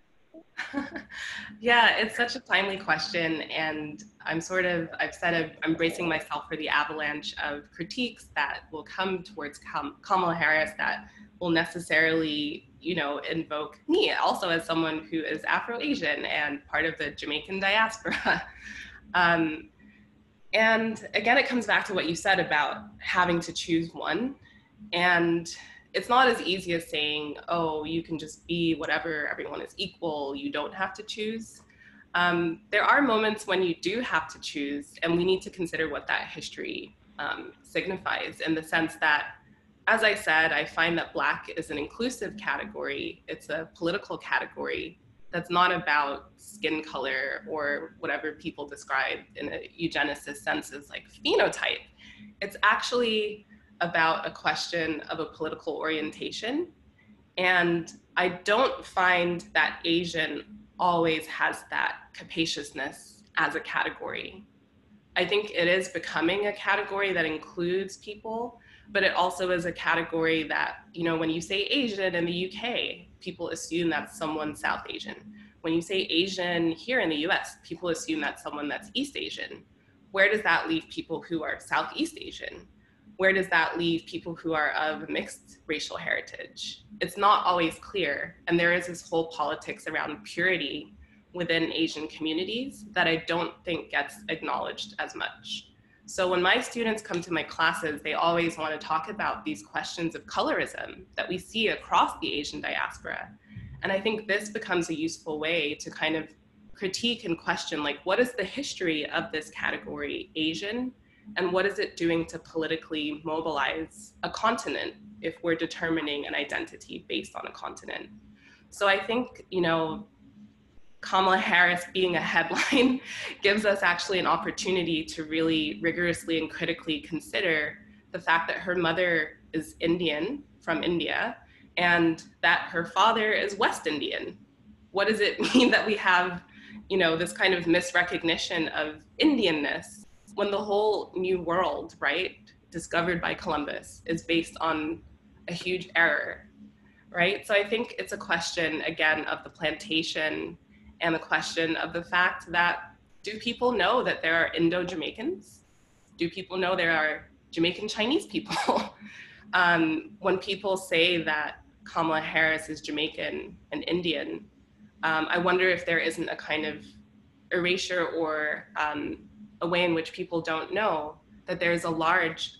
Yeah, it's such a timely question, and I've said I'm bracing myself for the avalanche of critiques that will come towards Kamala Harris that will necessarily, you know, invoke me also as someone who is Afro-Asian and part of the Jamaican diaspora. And again, it comes back to what you said about having to choose one. And it's not as easy as saying, oh, you can just be whatever, everyone is equal, you don't have to choose. There are moments when you do have to choose, and we need to consider what that history signifies, in the sense that, as I said, I find that Black is an inclusive category. It's a political category that's not about skin color or whatever people describe in a eugenicist sense as like phenotype. It's actually about a question of a political orientation. And I don't find that Asian always has that capaciousness as a category. I think it is becoming a category that includes people, but it also is a category that, you know, when you say Asian in the UK, people assume that's someone South Asian. When you say Asian here in the US, people assume that's someone that's East Asian. Where does that leave people who are Southeast Asian? Where does that leave people who are of mixed racial heritage? It's not always clear. And there is this whole politics around purity within Asian communities that I don't think gets acknowledged as much. So when my students come to my classes, they always want to talk about these questions of colorism that we see across the Asian diaspora. And I think this becomes a useful way to kind of critique and question, like, what is the history of this category Asian? And what is it doing to politically mobilize a continent if we're determining an identity based on a continent? So I think, you know, Kamala Harris being a headline gives us actually an opportunity to really rigorously and critically consider the fact that her mother is Indian from India and that her father is West Indian. What does it mean that we have, you know, this kind of misrecognition of Indianness when the whole new world, right, discovered by Columbus is based on a huge error, right? So I think it's a question, again, of the plantation and the question of the fact that, do people know that there are Indo-Jamaicans? Do people know there are Jamaican Chinese people? When people say that Kamala Harris is Jamaican and Indian, I wonder if there isn't a kind of erasure or a way in which people don't know that there's a large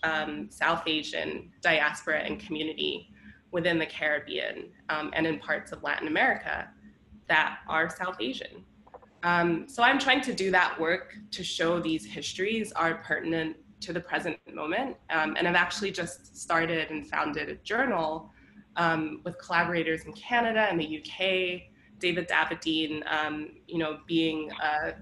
South Asian diaspora and community within the Caribbean and in parts of Latin America that are South Asian. So I'm trying to do that work to show these histories are pertinent to the present moment. And I've actually just started and founded a journal with collaborators in Canada and the UK, David Davadine, you know, being a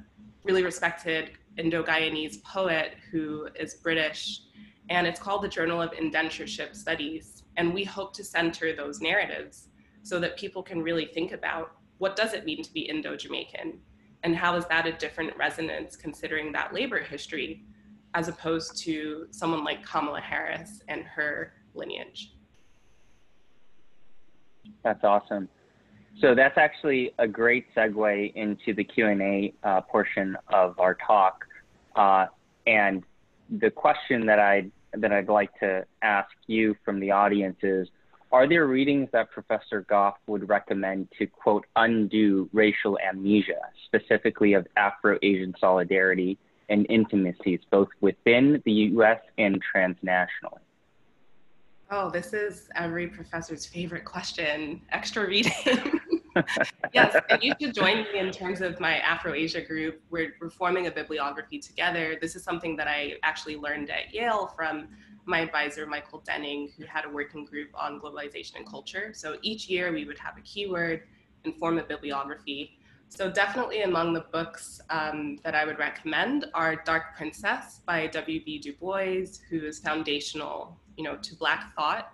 really respected Indo-Guyanese poet who is British, and it's called the Journal of Indentureship Studies. And we hope to center those narratives so that people can really think about, what does it mean to be Indo-Jamaican? And how is that a different resonance considering that labor history as opposed to someone like Kamala Harris and her lineage? That's awesome. So that's actually a great segue into the Q&A portion of our talk. And the question that I'd like to ask you from the audience is, are there readings that Professor Goffe would recommend to, quote, undo racial amnesia, specifically of Afro-Asian solidarity and intimacies, both within the US and transnationally? Oh, this is every professor's favorite question, extra reading. Yes, and you should join me in terms of my Afro-Asia group. We're forming a bibliography together. This is something that I actually learned at Yale from my advisor, Michael Denning, who had a working group on globalization and culture. So each year we would have a keyword and form a bibliography. So definitely among the books that I would recommend are Dark Princess by W.B. Du Bois, who is foundational, you know, to Black thought.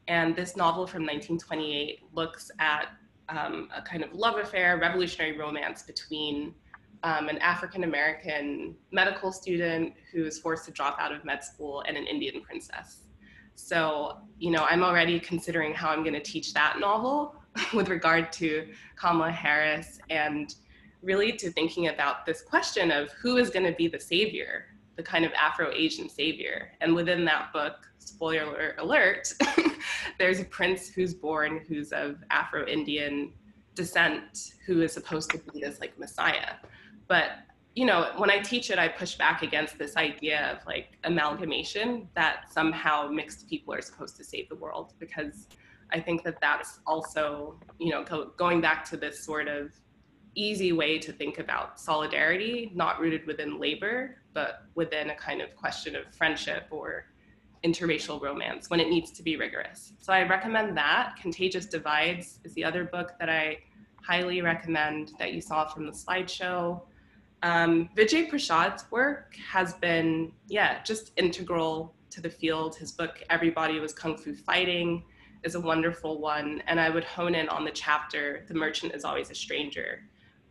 And this novel from 1928 looks at a kind of love affair, revolutionary romance between an African-American medical student who is forced to drop out of med school and an Indian princess. So, you know, I'm already considering how I'm going to teach that novel with regard to Kamala Harris, and really to thinking about this question of who is going to be the savior, the kind of Afro-Asian savior. And within that book, spoiler alert, there's a prince who's born who's of Afro-Indian descent who is supposed to be this like messiah. But, you know, when I teach it, I push back against this idea of like amalgamation, that somehow mixed people are supposed to save the world, because I think that that's also, you know, going back to this sort of easy way to think about solidarity, not rooted within labor, but within a kind of question of friendship or interracial romance when it needs to be rigorous. So I recommend that. Contagious Divides is the other book that I highly recommend that you saw from the slideshow. Vijay Prasad's work has been, just integral to the field. His book, Everybody Was Kung Fu Fighting, is a wonderful one. And I would hone in on the chapter, The Merchant is Always a Stranger,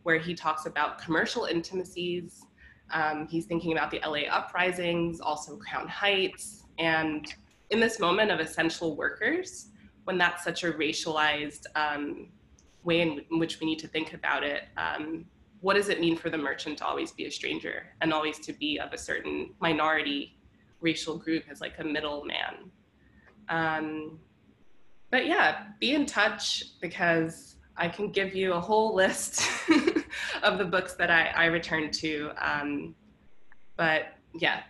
where he talks about commercial intimacies. He's thinking about the LA Uprisings, also Crown Heights. And in this moment of essential workers, when that's such a racialized way in which we need to think about it, what does it mean for the merchant to always be a stranger and always to be of a certain minority racial group as like a middleman? But yeah, be in touch because I can give you a whole list of the books that I return to. But yeah,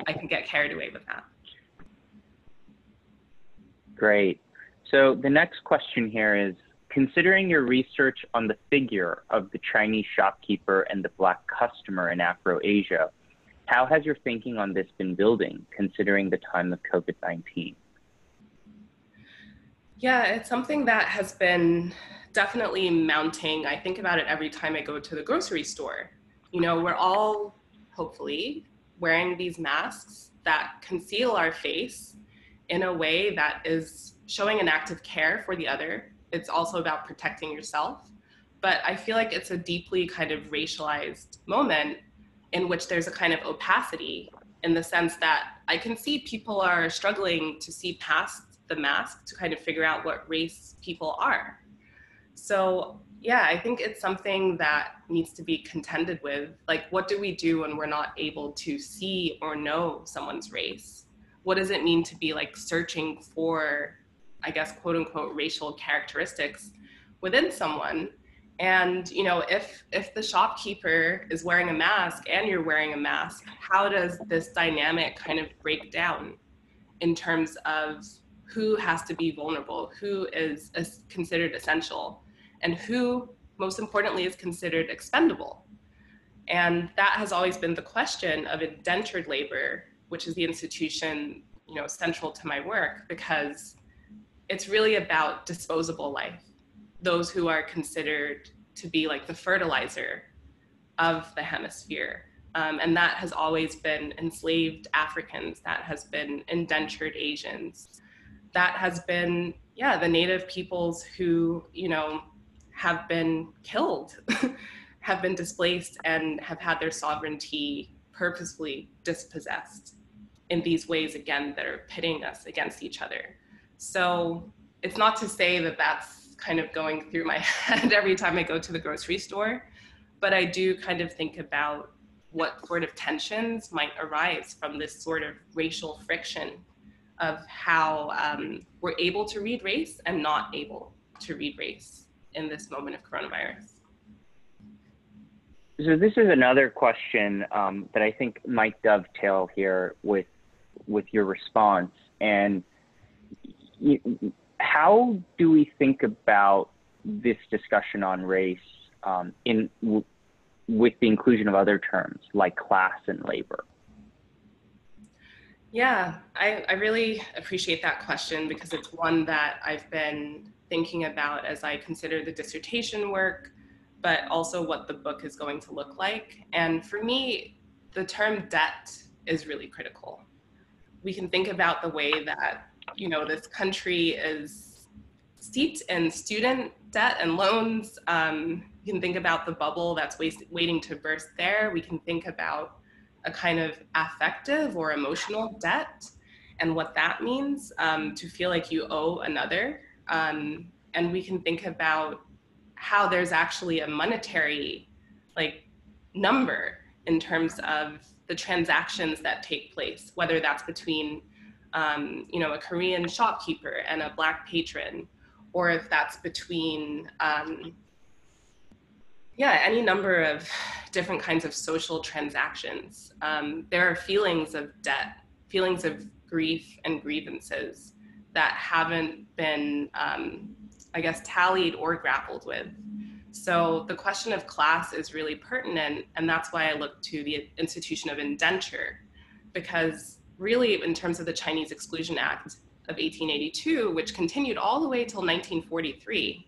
I can get carried away with that. Great. So the next question here is, considering your research on the figure of the Chinese shopkeeper and the Black customer in Afro-Asia, how has your thinking on this been building, considering the time of COVID-19? Yeah, it's something that has been definitely mounting. I think about it every time I go to the grocery store. You know, we're all, hopefully, wearing these masks that conceal our face in a way that is showing an act of care for the other. It's also about protecting yourself. But I feel like it's a deeply kind of racialized moment in which there's a kind of opacity in the sense that I can see people are struggling to see past the mask to kind of figure out what race people are. So yeah, I think it's something that needs to be contended with. Like, what do we do when we're not able to see or know someone's race? What does it mean to be like searching for, I guess, quote unquote, racial characteristics within someone? And, you know, if the shopkeeper is wearing a mask and you're wearing a mask, how does this dynamic kind of break down in terms of who has to be vulnerable, who is considered essential, and who, most importantly, is considered expendable? And that has always been the question of indentured labor, which is the institution, you know, central to my work, because it's really about disposable life, those who are considered to be like the fertilizer of the hemisphere. And that has always been enslaved Africans, that has been indentured Asians, that has been, yeah, the native peoples who, you know, have been killed, have been displaced, and have had their sovereignty purposefully dispossessed in these ways, again, that are pitting us against each other. So it's not to say that that's kind of going through my head every time I go to the grocery store, but I do kind of think about what sort of tensions might arise from this sort of racial friction of how we're able to read race and not able to read race in this moment of coronavirus. So this is another question that I think might dovetail here with your response. And how do we think about this discussion on race with the inclusion of other terms like class and labor? Yeah, I really appreciate that question because it's one that I've been thinking about as I consider the dissertation work, but also what the book is going to look like. And for me, the term debt is really critical. We can think about the way that, you know, this country is steeped in student debt and loans. You can think about the bubble that's waiting to burst there. We can think about a kind of affective or emotional debt and what that means, to feel like you owe another. And we can think about how there's actually a monetary like number in terms of the transactions that take place, whether that's between you know, a Korean shopkeeper and a Black patron, or if that's between any number of different kinds of social transactions. There are feelings of debt, feelings of grief and grievances that haven't been, I guess, tallied or grappled with. So the question of class is really pertinent, and that's why I look to the institution of indenture, because really in terms of the Chinese Exclusion Act of 1882, which continued all the way till 1943,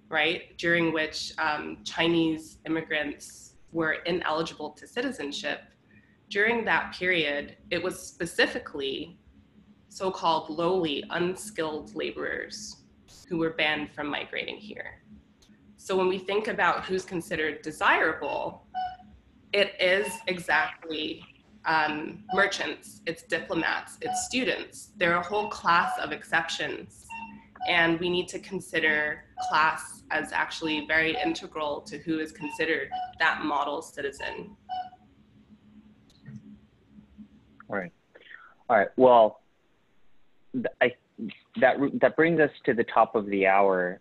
right, during which Chinese immigrants were ineligible to citizenship, during that period, it was specifically so-called lowly, unskilled laborers who were banned from migrating here. So when we think about who's considered desirable, it is exactly merchants, it's diplomats, it's students. There are a whole class of exceptions, and we need to consider class as actually very integral to who is considered that model citizen. All right. Well, that brings us to the top of the hour.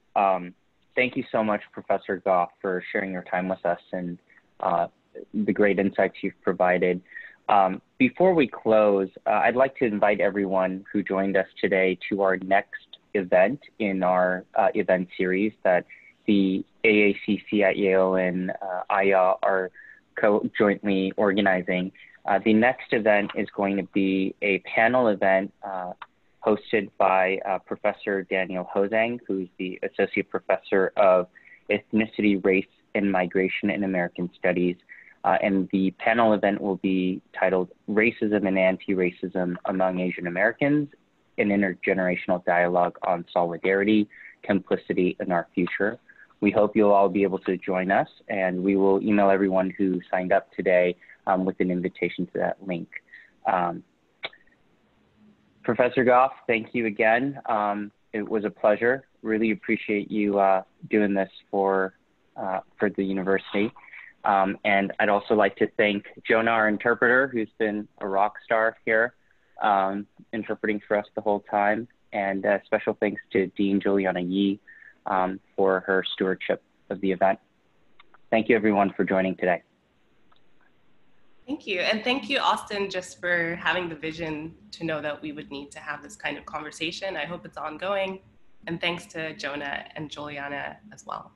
Thank you so much, Professor Goffe, for sharing your time with us and the great insights you've provided. Before we close, I'd like to invite everyone who joined us today to our next event in our event series that the AACC at Yale and AAAYA are jointly organizing. The next event is going to be a panel event hosted by Professor Daniel Hozang, who's the Associate Professor of Ethnicity, Race, and Migration in American Studies. And the panel event will be titled Racism and Anti-Racism Among Asian Americans, an Intergenerational Dialogue on Solidarity, Complicity, and Our Future. We hope you'll all be able to join us, and we will email everyone who signed up today with an invitation to that link. Professor Goffe, thank you again. It was a pleasure. Really appreciate you doing this for the university. And I'd also like to thank Jonah, our interpreter, who's been a rock star here, interpreting for us the whole time. And special thanks to Dean Juliana Yee for her stewardship of the event. Thank you, everyone, for joining today. Thank you. And thank you, Austin, just for having the vision to know that we would need to have this kind of conversation. I hope it's ongoing. And thanks to Jonah and Juliana as well.